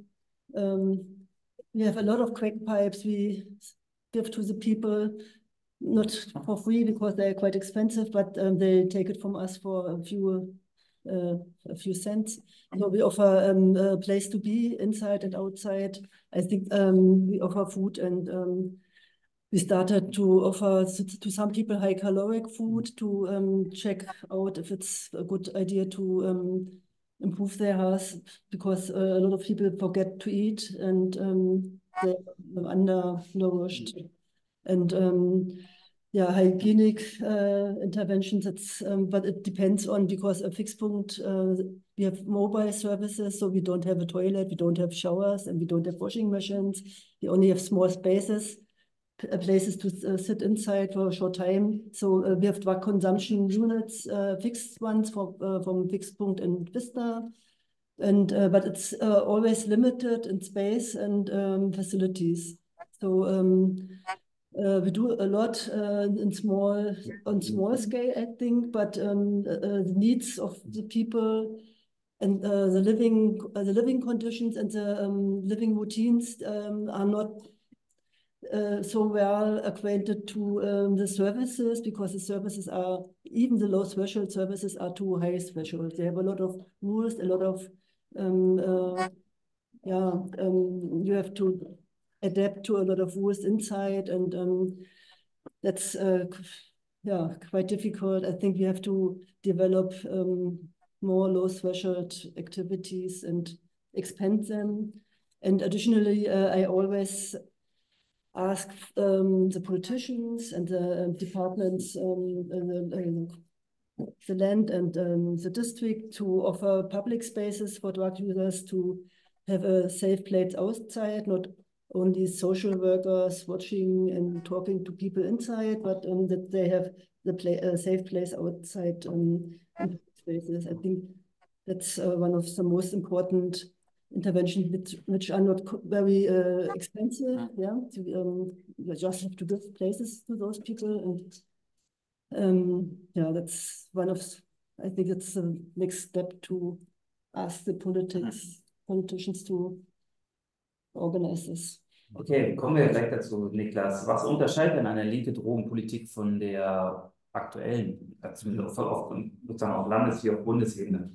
we have a lot of crack pipes we give to the people, not for free because they're quite expensive, but they take it from us for a few cents. So we offer a place to be inside and outside. I think we offer food, and we started to offer to some people high caloric food to check out if it's a good idea to improve their health, because a lot of people forget to eat and they're undernourished. And yeah, hygienic interventions. But it depends on, because a Fixpunkt, we have mobile services, so we don't have a toilet, we don't have showers, and we don't have washing machines. We only have small spaces, places to sit inside for a short time. So we have drug consumption units, fixed ones from Fixpunkt and Vista. And but it's always limited in space and facilities. So we do a lot on small scale, I think, but the needs of the people and the living conditions and the living routines are not so well acquainted to the services, because the services are, even the low threshold services are too high threshold. They have a lot of rules, a lot of you have to adapt to a lot of rules inside, and that's quite difficult. I think we have to develop more low threshold activities and expand them. And additionally, I always ask the politicians and the departments, the land and the district, to offer public spaces for drug users to have a safe place outside, not only social workers watching and talking to people inside, but that they have a safe place outside in spaces. I think that's one of the most important interventions, which are not very expensive. Yeah, you just have to give places to those people, and yeah, that's one of, I think it's the next step to ask the politicians to organize this. Okay, kommen wir gleich dazu, Niklas. Was unterscheidet denn eine linke Drogenpolitik von der aktuellen, sozusagen auf Landes- wie auf Bundesebene?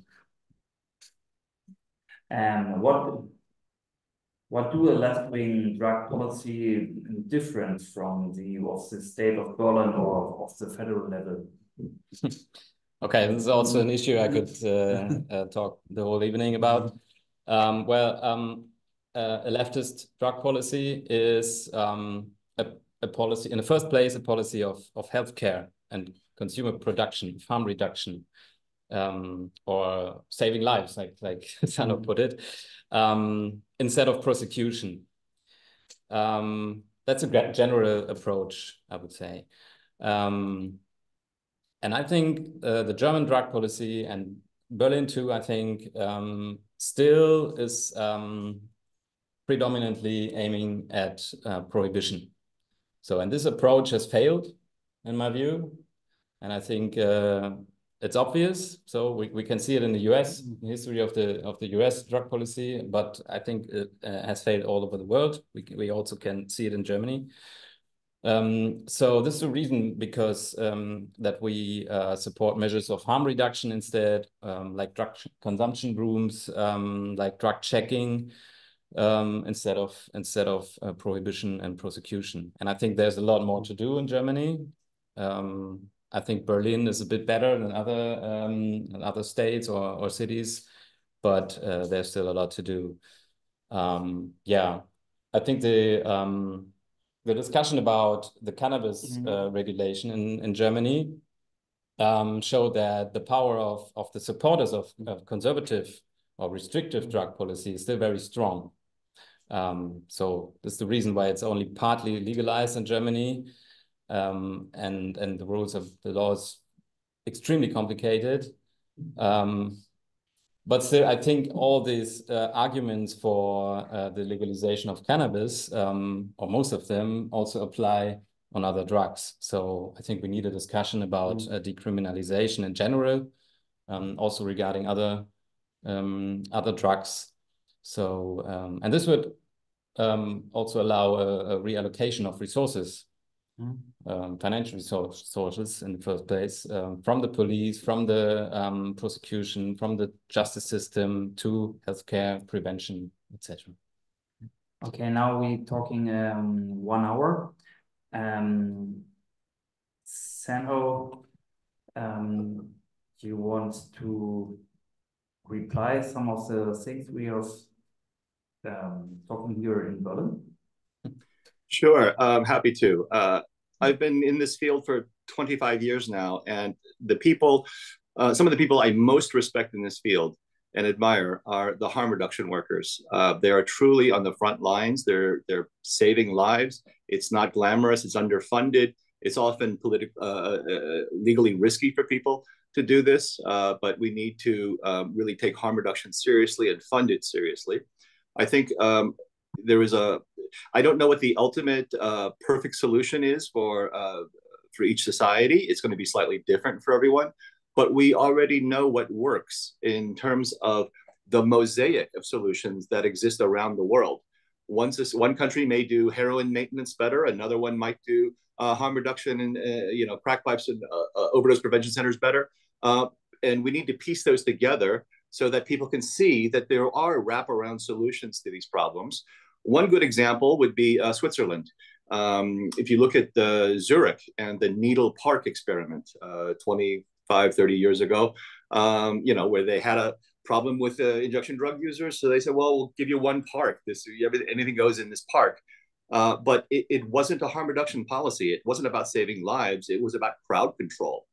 What do a left-wing drug policy different from the view of the state of Berlin or of the federal level? Okay, this is also an issue I could talk the whole evening about. A leftist drug policy is a policy, in the first place, a policy of healthcare and consumer production, harm reduction, or saving lives, like Sanho put it, instead of prosecution. That's a general approach, I would say. And I think the German drug policy, and Berlin too, I think, still is predominantly aiming at prohibition. So, and this approach has failed, in my view. And I think it's obvious. So we can see it in the US, the history of the US drug policy, but I think it has failed all over the world. We also can see it in Germany. So this is the reason, because that we support measures of harm reduction instead, like drug consumption rooms, like drug checking, instead of prohibition and prosecution. And I think there's a lot more to do in Germany. I think Berlin is a bit better than other states or cities, but there's still a lot to do. Yeah, I think the discussion about the cannabis regulation in Germany showed that the power of the supporters of conservative or restrictive drug policy is still very strong. So this is the reason why it's only partly legalized in Germany. And the rules of the law is extremely complicated. But still, I think all these arguments for the legalization of cannabis, or most of them, also apply on other drugs. So I think we need a discussion about decriminalization in general, also regarding other drugs. So, and this would also allow a reallocation of resources, financial resources in the first place, from the police, from the prosecution, from the justice system to healthcare, prevention, etc. Okay, now we're talking 1 hour. Sanho, you want to reply some of the things we are talking here in Berlin? Sure, happy to. I've been in this field for 25 years now, and the people, some of the people I most respect in this field and admire are the harm reduction workers. They are truly on the front lines. They're saving lives. It's not glamorous. It's underfunded. It's often legally risky for people to do this, but we need to really take harm reduction seriously and fund it seriously. I think there is I don't know what the ultimate perfect solution is for each society. It's going to be slightly different for everyone, but we already know what works in terms of the mosaic of solutions that exist around the world. One country may do heroin maintenance better, another one might do harm reduction and crack pipes and overdose prevention centers better. And we need to piece those together so that people can see that there are wraparound solutions to these problems. One good example would be Switzerland. If you look at Zurich and the Needle Park experiment 25, 30 years ago, where they had a problem with injection drug users. So they said, well, we'll give you one park. Anything goes in this park. But it wasn't a harm reduction policy. It wasn't about saving lives. It was about crowd control.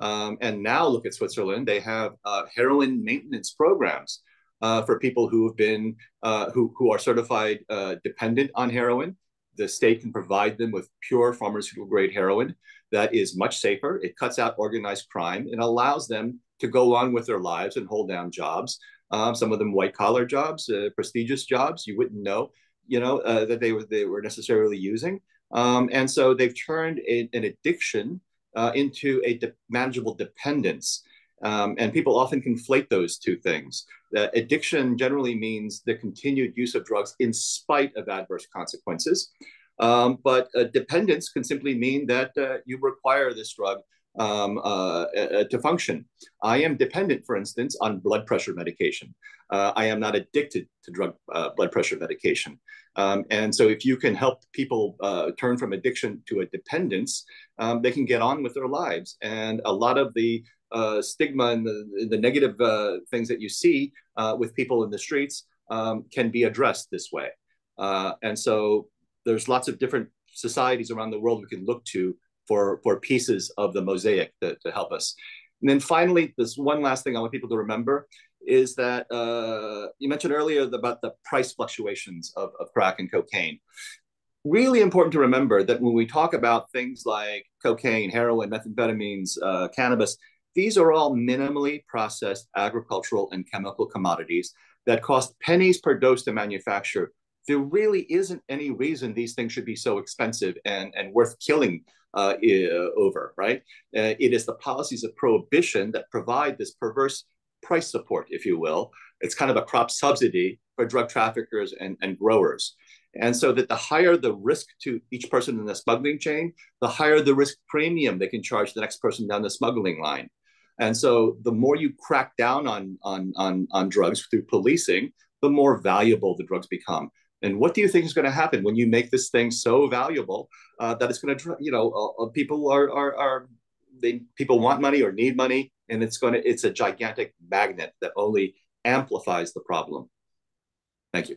And now look at Switzerland. They have heroin maintenance programs for people who have been who are certified dependent on heroin. The state can provide them with pure pharmaceutical grade heroin that is much safer. It cuts out organized crime and allows them to go on with their lives and hold down jobs. Some of them white collar jobs, prestigious jobs. You wouldn't know, that they were necessarily using. And so they've turned an addiction into a manageable dependence. And people often conflate those two things. Addiction generally means the continued use of drugs in spite of adverse consequences. But dependence can simply mean that you require this drug to function. I am dependent, for instance, on blood pressure medication. I am not addicted to blood pressure medication. And so if you can help people turn from addiction to a dependence, they can get on with their lives. And a lot of the stigma and the negative things that you see with people in the streets can be addressed this way. And so there's lots of different societies around the world we can look to for pieces of the mosaic to help us. And then finally, there's one last thing I want people to remember is that you mentioned earlier about the price fluctuations of crack and cocaine. Really important to remember that when we talk about things like cocaine, heroin, methamphetamines, cannabis, these are all minimally processed agricultural and chemical commodities that cost pennies per dose to manufacture. There really isn't any reason these things should be so expensive and worth killing over, right? It is the policies of prohibition that provide this perverse price support, if you will. It's kind of a crop subsidy for drug traffickers and growers. And so that the higher the risk to each person in the smuggling chain, the higher the risk premium they can charge the next person down the smuggling line. And so the more you crack down on drugs through policing, the more valuable the drugs become. And what do you think is going to happen when you make this thing so valuable that it's going to, people want money or need money, and it's a gigantic magnet that only amplifies the problem. Thank you.